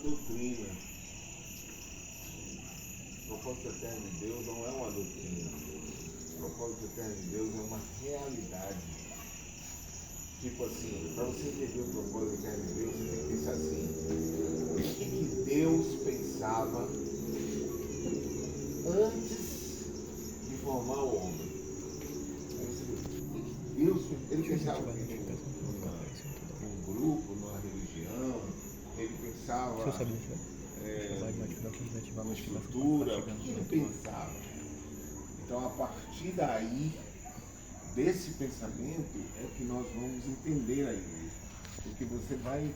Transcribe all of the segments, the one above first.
doutrina. O propósito eterno de Deus não é uma doutrina. O propósito eterno de Deus é uma realidade. Tipo assim, para você entender o propósito eterno de Deus, você tem que pensar assim: o que Deus pensava antes de formar o homem? Deus, ele pensava num grupo, numa religião, ele pensava numa estrutura, o que ele pensava. Então, a partir daí, desse pensamento, é que nós vamos entender a igreja. Porque você vai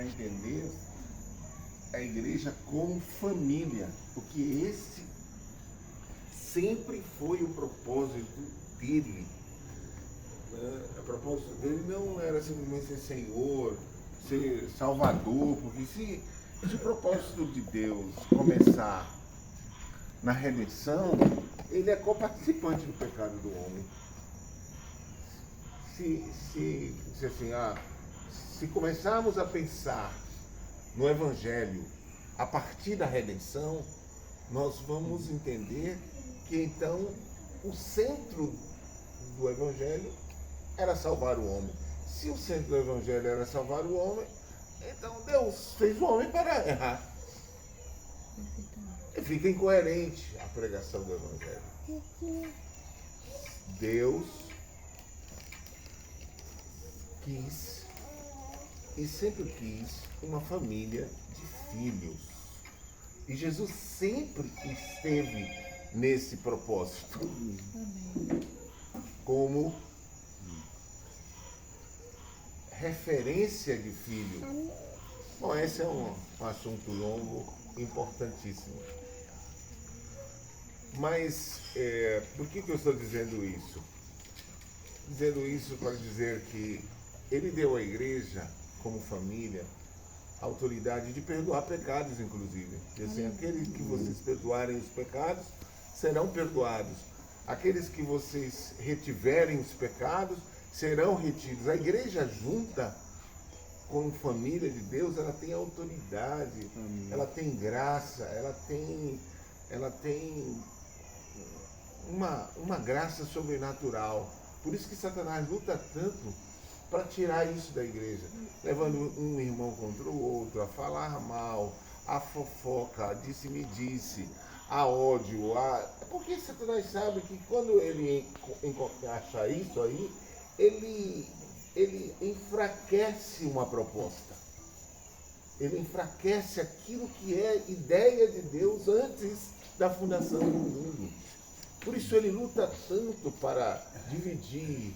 entender a igreja como família, porque esse sempre foi o propósito dele. O propósito dele não era simplesmente ser Senhor, ser Salvador, porque se o propósito de Deus começar na redenção, ele é coparticipante do pecado do homem. Se começarmos a pensar no Evangelho a partir da redenção, nós vamos entender que então o centro do Evangelho era salvar o homem. Se o centro do Evangelho era salvar o homem, então Deus fez o homem para errar. E fica incoerente a pregação do Evangelho. Deus quis e sempre quis uma família de filhos. E Jesus sempre esteve nesse propósito. Como referência de filho. Bom, esse é um assunto longo, importantíssimo. Mas, por que eu estou dizendo isso? Dizendo isso para dizer que ele deu à igreja, como família, a autoridade de perdoar pecados, inclusive. E assim, aqueles que vocês perdoarem os pecados, serão perdoados. Aqueles que vocês retiverem os pecados, serão retidos. A igreja junta, como família de Deus, ela tem autoridade, ela tem graça, ela tem uma graça sobrenatural. Por isso que Satanás luta tanto para tirar isso da igreja, levando um irmão contra o outro, a falar mal, a fofoca, a disse-me-disse, a ódio, porque Satanás sabe que quando ele achar isso aí, ele enfraquece uma proposta. Ele enfraquece aquilo que é ideia de Deus antes da fundação do mundo. Por isso ele luta tanto para dividir,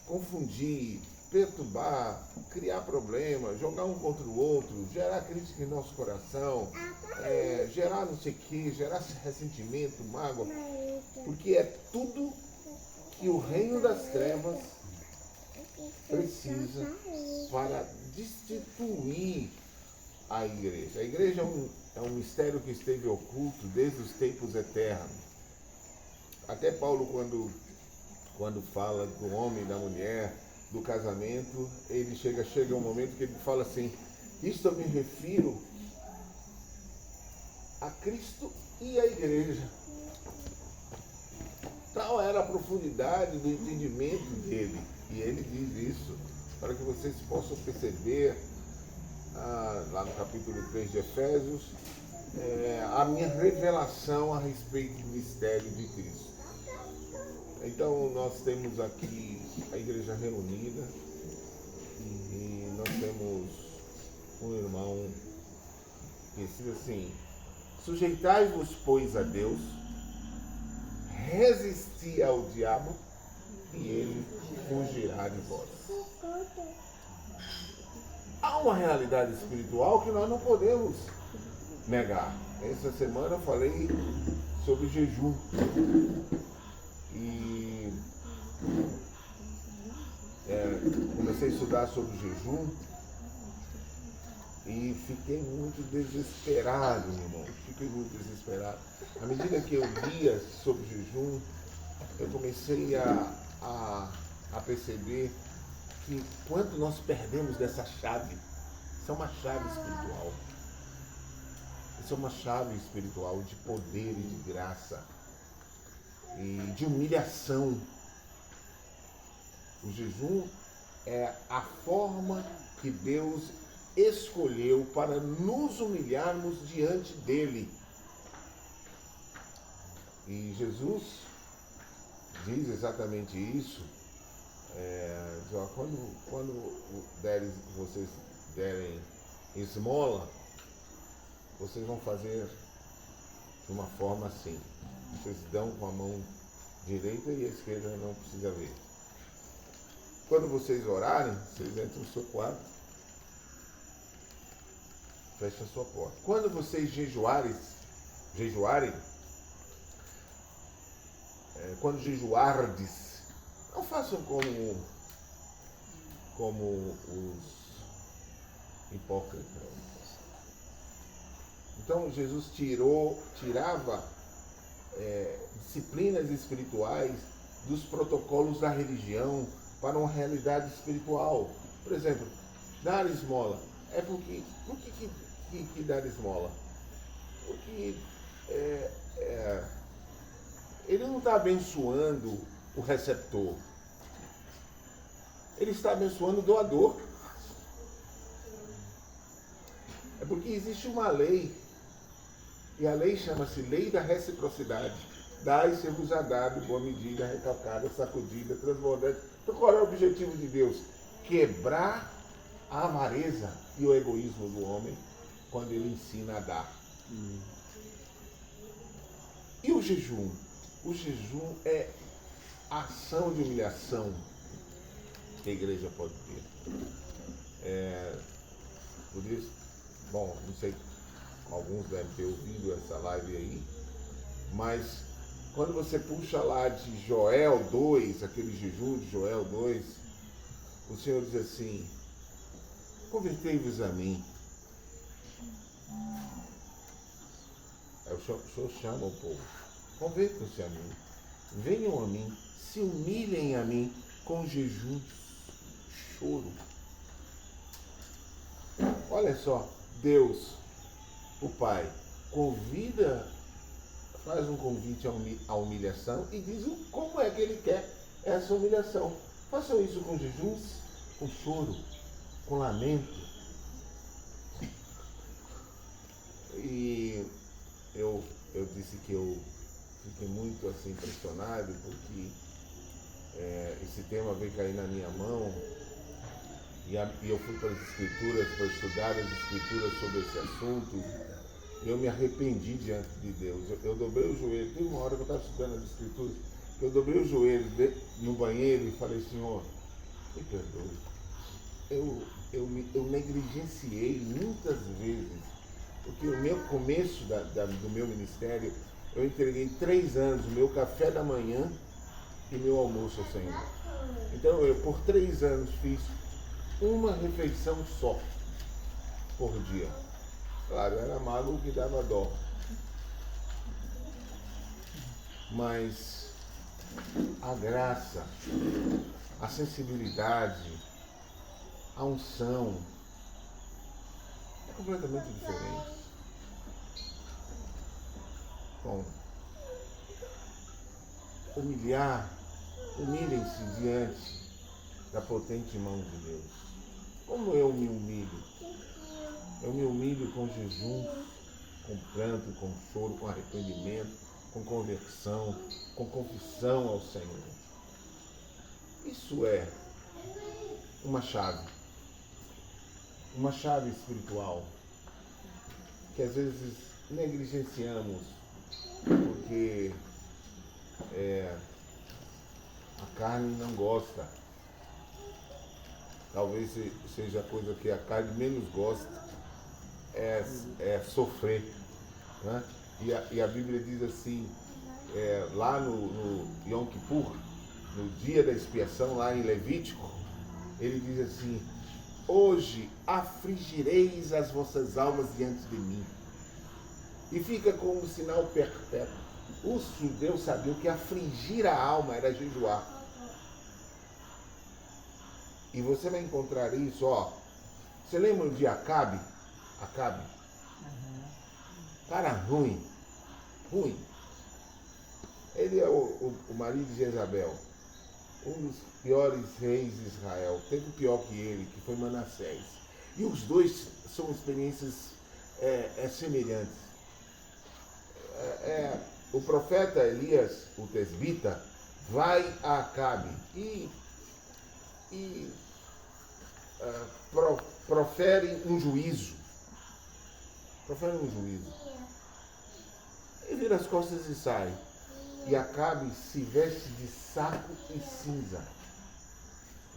confundir, perturbar, criar problemas, jogar um contra o outro, gerar crítica em nosso coração, gerar não sei o que, gerar ressentimento, mágoa, porque é tudo que o reino das trevas precisa para destituir a igreja. A igreja é um mistério que esteve oculto desde os tempos eternos. Até Paulo, quando fala do homem e da mulher, do casamento, ele chega um momento que ele fala assim: isto eu me refiro a Cristo e a igreja. Tal era a profundidade do entendimento dele. E ele diz isso para que vocês possam perceber, lá no capítulo 3 de Efésios, a minha revelação a respeito do mistério de Cristo. Então, nós temos aqui a igreja reunida e nós temos um irmão que diz assim: sujeitai-vos, pois, a Deus, resisti ao diabo e ele fugirá de vós. Há uma realidade espiritual que nós não podemos negar. Essa semana eu falei sobre jejum. E comecei a estudar sobre jejum e fiquei muito desesperado, meu irmão. Fiquei muito desesperado. À medida que eu lia sobre jejum, eu comecei a perceber que quanto nós perdemos dessa chave. Isso é uma chave espiritual. Isso é uma chave espiritual de poder e de graça e de humilhação. O jejum é a forma que Deus escolheu para nos humilharmos diante dele. E Jesus diz exatamente isso. Quando vocês derem esmola, vocês vão fazer de uma forma assim. Vocês dão com a mão direita e a esquerda não precisa ver. Quando vocês orarem, vocês entram no seu quarto, fechem a sua porta. Quando vocês jejuarem, quando jejuardes, não façam como os hipócritas. Então Jesus tirava disciplinas espirituais dos protocolos da religião para uma realidade espiritual. Por exemplo, dar esmola. Por que dar esmola? Porque ele não está abençoando o receptor. Ele está abençoando o doador. É porque existe uma lei, e a lei chama-se Lei da Reciprocidade. Dai-se-vos-á dado, boa medida, recalcada, sacudida, transbordante. Então qual é o objetivo de Deus? Quebrar a avareza e o egoísmo do homem quando ele ensina a dar. E o jejum? O jejum é a ação de humilhação que a igreja pode ter. Por isso, bom, não sei, alguns devem ter ouvido essa live aí, mas quando você puxa lá de Joel 2, aquele jejum de Joel 2, o Senhor diz assim: convertei-vos a mim. O Senhor chama o povo: convertam-se a mim, venham a mim, se humilhem a mim com jejum, choro. Olha só, Deus, o Pai, faz um convite à humilhação e diz como é que Ele quer essa humilhação. Façam isso com jejuns, com choro, com lamento. E eu disse que eu fiquei muito assim impressionado porque esse tema veio cair na minha mão e eu fui para as Escrituras para estudar as Escrituras sobre esse assunto. Eu me arrependi diante de Deus. Eu dobrei o joelho. Teve uma hora que eu estava estudando as Escrituras, que eu dobrei o joelho no banheiro e falei: Senhor, me perdoe. Eu negligenciei muitas vezes, porque o meu começo do meu ministério, eu entreguei 3 anos o meu café da manhã e meu almoço ao Senhor. Então eu por 3 anos fiz uma refeição só por dia. Claro, era mago que dava dó. Mas a graça, a sensibilidade, a unção é completamente diferente. Bom, humilhem-se diante da potente mão de Deus. Como eu me humilho? Eu me humilho com jejum, com pranto, com choro, com arrependimento, com conversão, com confissão ao Senhor. Isso é uma chave espiritual que às vezes negligenciamos porque a carne não gosta. Talvez seja a coisa que a carne menos gosta. É sofrer, né? E a Bíblia diz assim, lá no Yom Kippur, no dia da expiação, lá em Levítico, ele diz assim: hoje afligireis as vossas almas diante de mim. E fica como um sinal perpétuo. Os judeus sabiam que afligir a alma era jejuar. E você vai encontrar isso, ó. Você lembra de Acabe? Cara ruim. Ruim. Ele é o marido de Jezabel. Um dos piores reis de Israel. Teve pior que ele, que foi Manassés. E os dois são experiências semelhantes. O profeta Elias, o tesbita, vai a Acabe e profere um juízo. Profere um juízo. Ele vira as costas e sai. E Acabe se veste de saco e cinza.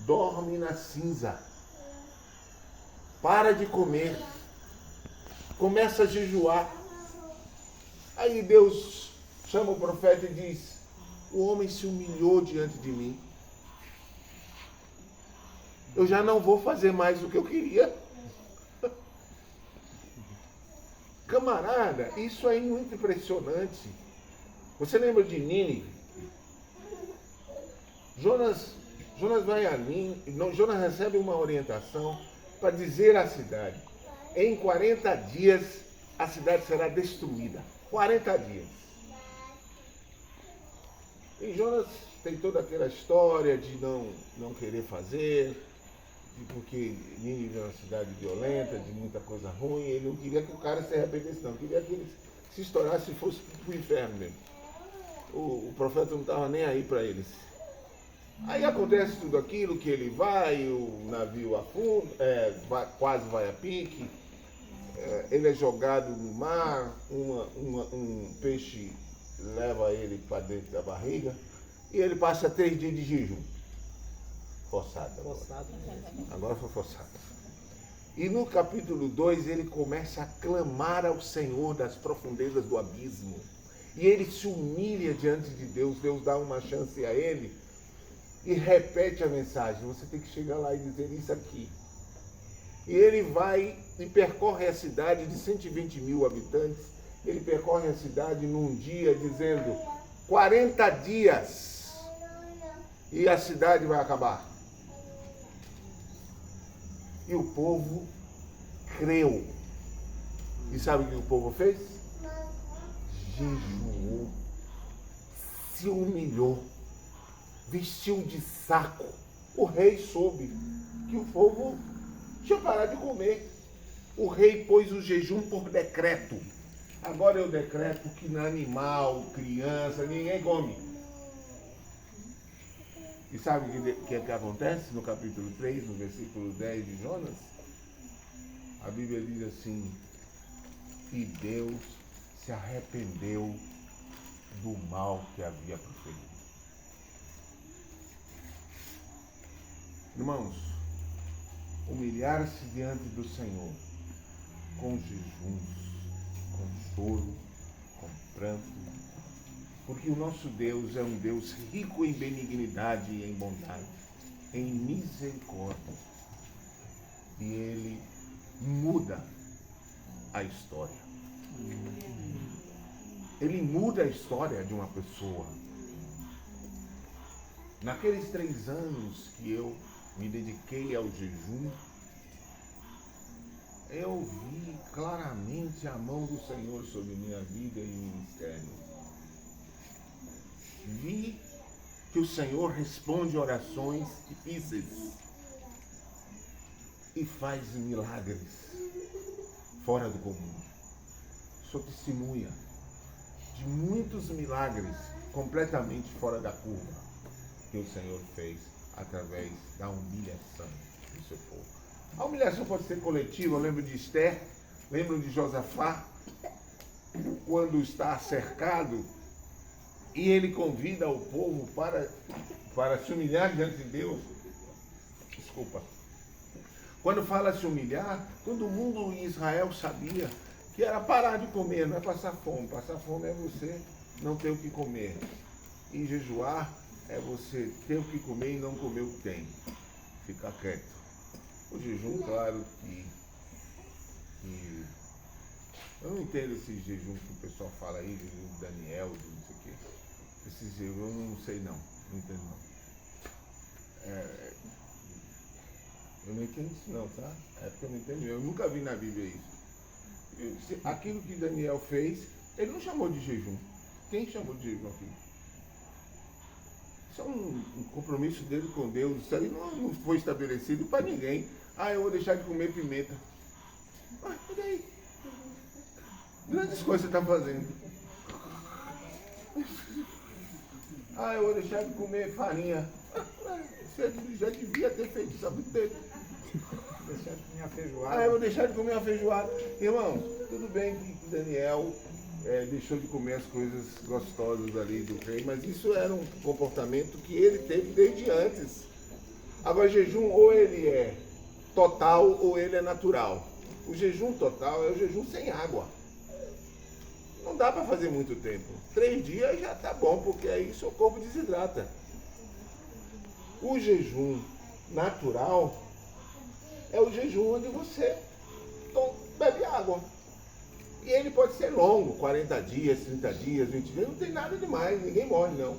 Dorme na cinza. Para de comer. Começa a jejuar. Aí Deus chama o profeta e diz: o homem se humilhou diante de mim. Eu já não vou fazer mais o que eu queria. Camarada, isso é muito impressionante. Você lembra de Nínive? Jonas vai a Nínive. Jonas recebe uma orientação para dizer à cidade: em 40 dias a cidade será destruída. 40 dias. E Jonas tem toda aquela história de não querer fazer, porque Nínive é uma cidade violenta, de muita coisa ruim. Ele não queria que o cara se arrependesse, não. Queria que ele se estourasse e fosse para o inferno mesmo. O profeta não estava nem aí para eles. Aí acontece tudo aquilo, que ele vai, o navio afunda, quase vai a pique, ele é jogado no mar, um peixe leva ele para dentro da barriga e ele passa 3 dias de jejum. Forçado. Agora foi forçado. E no capítulo 2 ele começa a clamar ao Senhor das profundezas do abismo. E ele se humilha diante de Deus. Deus dá uma chance a ele e repete a mensagem. Você tem que chegar lá e dizer isso aqui. E ele vai e percorre a cidade de 120 mil habitantes. Ele percorre a cidade num dia dizendo 40 dias e a cidade vai acabar. E o povo creu. E sabe o que o povo fez? Jejuou, se humilhou, vestiu de saco. O rei soube que o povo tinha parado de comer. O rei pôs o jejum por decreto. Agora eu decreto que animal, criança, ninguém come. E sabe o que acontece no capítulo 3, no versículo 10 de Jonas? A Bíblia diz assim: e Deus se arrependeu do mal que havia proferido. Irmãos, humilhar-se diante do Senhor com jejuns, com choro, com pranto, porque o nosso Deus é um Deus rico em benignidade e em bondade, em misericórdia. E Ele muda a história. Ele muda a história de uma pessoa. Naqueles 3 anos que eu me dediquei ao jejum, eu vi claramente a mão do Senhor sobre minha vida e ministério. Vi que o Senhor responde orações difíceis e faz milagres fora do comum. Sou testemunha de muitos milagres completamente fora da curva que o Senhor fez através da humilhação do seu povo. A humilhação pode ser coletiva. Eu lembro de Esther, lembro de Josafá, quando está cercado e ele convida o povo para se humilhar diante de Deus. Desculpa. Quando fala se humilhar, todo mundo em Israel sabia que era parar de comer, não é passar fome. Passar fome é você não ter o que comer. E jejuar é você ter o que comer e não comer o que tem. Ficar quieto. O jejum, claro que eu não entendo esse jejum que o pessoal fala aí, jejum de Daniel, de não sei o quê. Esse jejum eu não sei não entendo não. Eu não entendo isso não, tá? É porque eu não entendo. Eu nunca vi na Bíblia isso. Aquilo que Daniel fez, ele não chamou de jejum. Quem chamou de jejum aqui? Isso é um compromisso dele com Deus. Isso aí não foi estabelecido para ninguém. Ah, eu vou deixar de comer pimenta. Ah, e daí? Grandes coisas você está fazendo. Ah, eu vou deixar de comer farinha. Você já devia ter feito isso há muito tempo. Deixar de comer a feijoada. Ah, eu vou deixar de comer a feijoada. Irmãos, tudo bem que Daniel deixou de comer as coisas gostosas ali do rei, mas isso era um comportamento que ele teve desde antes. Agora, jejum ou ele é total ou ele é natural. O jejum total é o jejum sem água. Não dá para fazer muito tempo. 3 dias já tá bom, porque aí seu corpo desidrata. O jejum natural é o jejum onde você bebe água. E ele pode ser longo, 40 dias, 30 dias, 20 dias, não tem nada demais, ninguém morre não.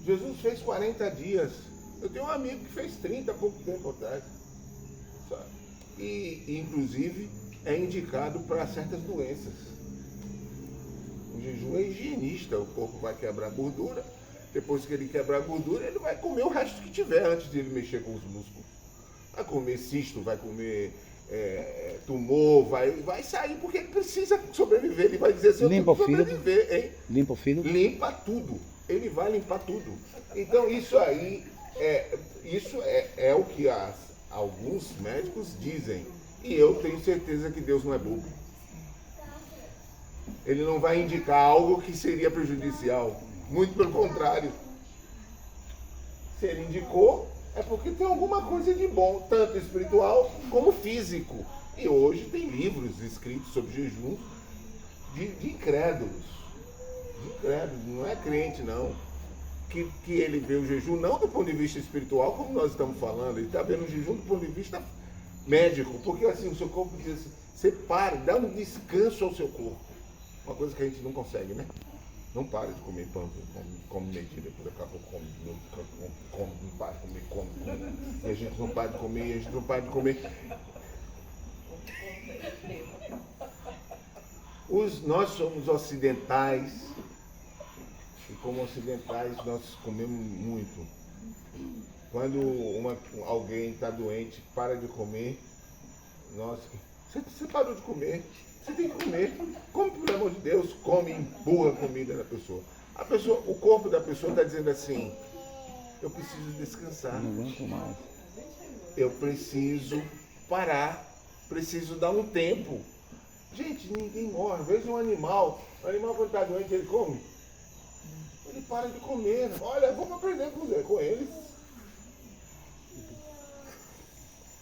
Jesus fez 40 dias. Eu tenho um amigo que fez 30 há pouco tempo atrás. E inclusive é indicado para certas doenças. O jejum é higienista, o corpo vai quebrar gordura. Depois que ele quebrar a gordura, ele vai comer o resto que tiver antes de ele mexer com os músculos. Vai comer cisto, vai comer tumor, vai sair porque ele precisa sobreviver. Ele vai dizer assim, eu tenho que sobreviver, hein? Limpa o fígado? Limpa tudo. Ele vai limpar tudo. Então isso aí, é o que alguns médicos dizem. E eu tenho certeza que Deus não é bobo. Ele não vai indicar algo que seria prejudicial. Muito pelo contrário. Se ele indicou, é porque tem alguma coisa de bom, tanto espiritual como físico. E hoje tem livros escritos sobre jejum de incrédulos. De incrédulos, não é crente não. Que ele vê o jejum não do ponto de vista espiritual, como nós estamos falando, ele está vendo o jejum do ponto de vista médico, porque assim, o seu corpo diz assim, você para, dá um descanso ao seu corpo. Uma coisa que a gente não consegue, né? Não para de comer pão, come medida, por daqui a pouco come, não para de comer, come. E a gente não para de comer, e a gente não para de comer. Nós somos ocidentais, e como ocidentais nós comemos muito. Quando alguém está doente, para de comer, você parou de comer. Você tem que comer. Come, pelo amor de Deus, come, empurra a comida na pessoa. O corpo da pessoa está dizendo assim, eu preciso descansar. Não aguento mais. Eu preciso parar. Preciso dar um tempo. Gente, ninguém morre. Veja um animal. O animal quando está doente, ele come. Ele para de comer. Olha, vamos aprender com eles.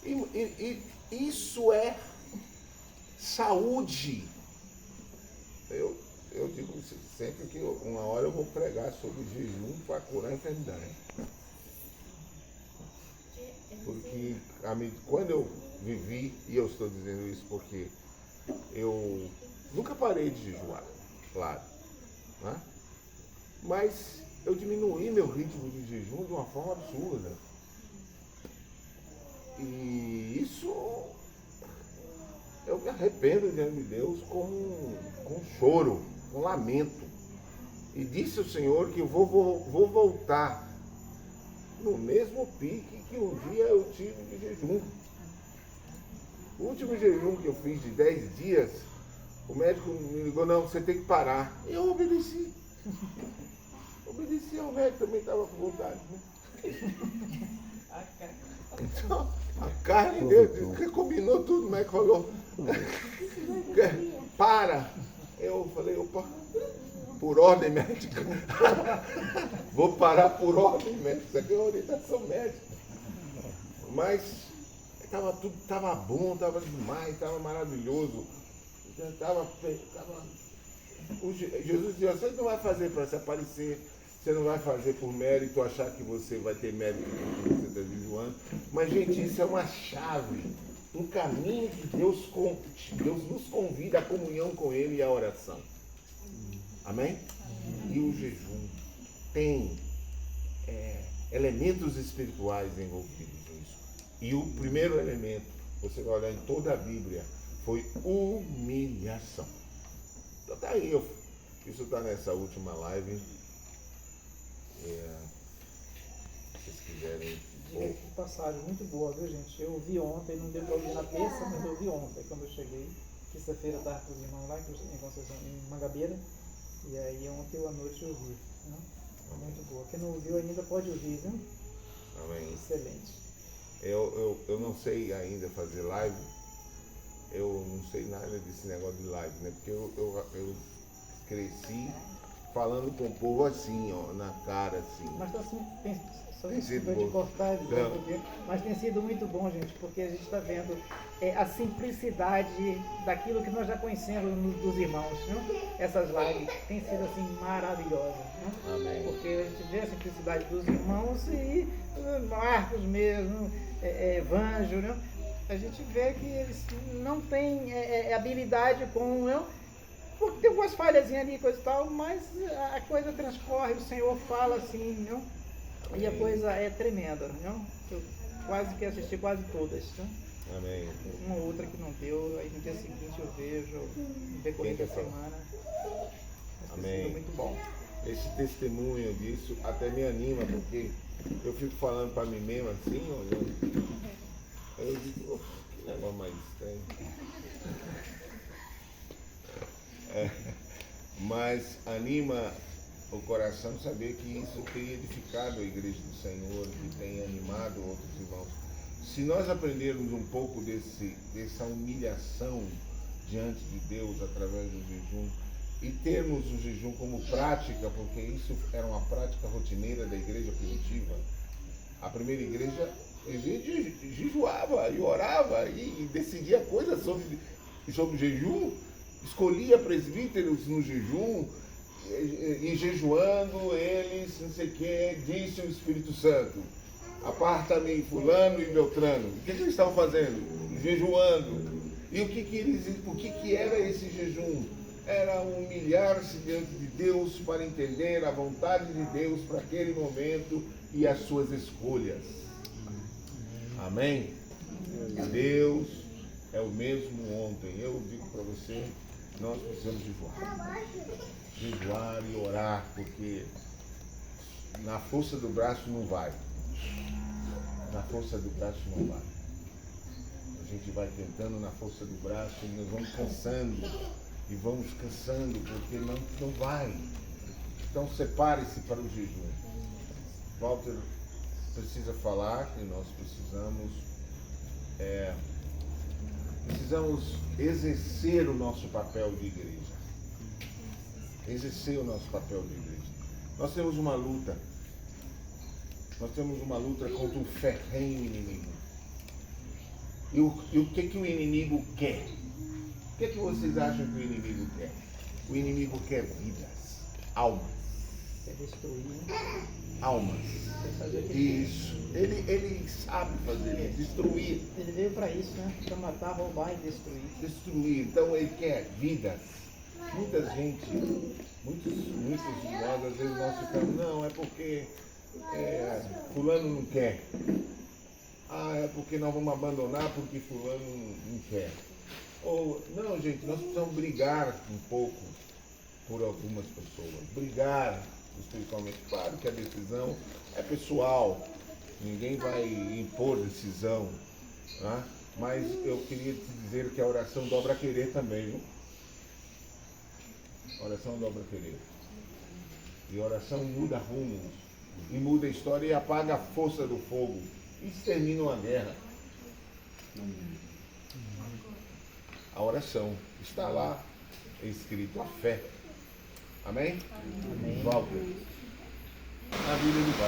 E isso é saúde. Eu digo sempre que uma hora eu vou pregar sobre jejum para curar a enfermidade. Porque quando eu vivi, e eu estou dizendo isso porque eu nunca parei de jejuar, claro. Né? Mas eu diminuí meu ritmo de jejum de uma forma absurda. E isso eu me arrependo diante de Deus com choro, com lamento. E disse ao Senhor que eu vou voltar no mesmo pique que um dia eu tive de jejum. O último jejum que eu fiz de 10 dias, o médico me ligou, não, você tem que parar. E eu obedeci. Obedeci ao médico, também estava com vontade. Né? Então, a carne dele combinou tudo, o médico falou, para. Eu falei, opa, por ordem médica. Vou parar por ordem médica. Isso aqui é uma orientação médica. Mas estava bom, estava demais, estava maravilhoso. Jesus disse, você não vai fazer para se aparecer, você não vai fazer por mérito, achar que você vai ter mérito porque você está jejuando. Mas, gente, isso é uma chave, um caminho que Deus nos convida à comunhão com Ele e à oração. Amém? E o jejum tem elementos espirituais envolvidos nisso. E o primeiro elemento, você vai olhar em toda a Bíblia, foi humilhação. Então tá aí, isso está nessa última live. Se vocês quiserem. Diga que passagem muito boa, viu, gente? Eu ouvi ontem, não deu para ouvir na terça, mas eu ouvi ontem, quando eu cheguei. Terça-feira estava com os irmãos lá, em Conceição, em Mangabeira. E aí ontem à noite eu ouvi. Né? Muito boa. Quem não ouviu ainda pode ouvir, viu? Amém. Excelente. Eu não sei ainda fazer live. Eu não sei nada desse negócio de live, né? Porque eu cresci falando com o povo assim, ó, na cara, assim. Mas tá assim, só Tem sido de bom. cortar, Não. mas tem sido muito bom, gente, porque a gente está vendo a simplicidade daquilo que nós já conhecemos dos irmãos, né? Essas lives têm sido assim maravilhosas, né? Amém. Porque a gente vê a simplicidade dos irmãos e Marcos mesmo, Evanjo, né? A gente vê que eles não têm habilidade com, não? Porque tem algumas falhazinhas ali, coisa e tal, mas a coisa transcorre, o Senhor fala assim, não? E a coisa é tremenda, não? Eu quase que assisti quase todas, não? Amém. Uma ou outra que não deu, aí no dia seguinte eu vejo, no decorrer da semana. Mas tem Amém. sido muito bom. Esse testemunho disso até me anima, porque eu fico falando para mim mesmo assim, olhando. Eu digo, que negócio mais estranho. Mas anima o coração saber que isso tem edificado a igreja do Senhor, que tem animado outros irmãos. Se nós aprendermos um pouco dessa humilhação diante de Deus através do jejum e termos o jejum como prática, porque isso era uma prática rotineira da igreja primitiva, a primeira igreja jejuava e orava e decidia coisas sobre o jejum, escolhia presbíteros no jejum, e jejuando eles, não sei o que, disse o Espírito Santo: aparta-me fulano e Beltrano. O que eles estavam fazendo? Jejuando. E o que era esse jejum? Era humilhar-se diante de Deus para entender a vontade de Deus para aquele momento e as suas escolhas. Amém? Deus é o mesmo ontem. Eu digo para você, nós precisamos jejuar e orar, porque na força do braço não vai. Na força do braço não vai. A gente vai tentando na força do braço e nós vamos cansando, porque não vai. Então separe-se para o jejum. Walter precisa falar que nós precisamos exercer o nosso papel de igreja. Exercer o nosso papel de igreja. Nós temos uma luta contra um ferrenho inimigo. E o que o inimigo quer? O que vocês acham que o inimigo quer? O inimigo quer vidas, almas. Quer destruir, né? Almas. Quer fazer o que Isso. Ele sabe fazer isso, destruir. ele veio para isso, né? Para matar, roubar e destruir. Destruir. Então ele quer vidas. Muita gente, muitos de nós, às vezes nós ficamos, não, é porque fulano não quer. É porque nós vamos abandonar porque fulano não quer. Ou, não, gente, nós precisamos brigar um pouco por algumas pessoas. Brigar espiritualmente. Claro que a decisão é pessoal. Ninguém vai impor decisão. Né? Mas eu queria te dizer que a oração dobra querer também, viu? A oração dobra querer. E a oração muda rumos. E muda a história e apaga a força do fogo. E extermina uma guerra. A oração está lá escrito, a fé. Amém? Amém. Walter. Na Bíblia ele vai.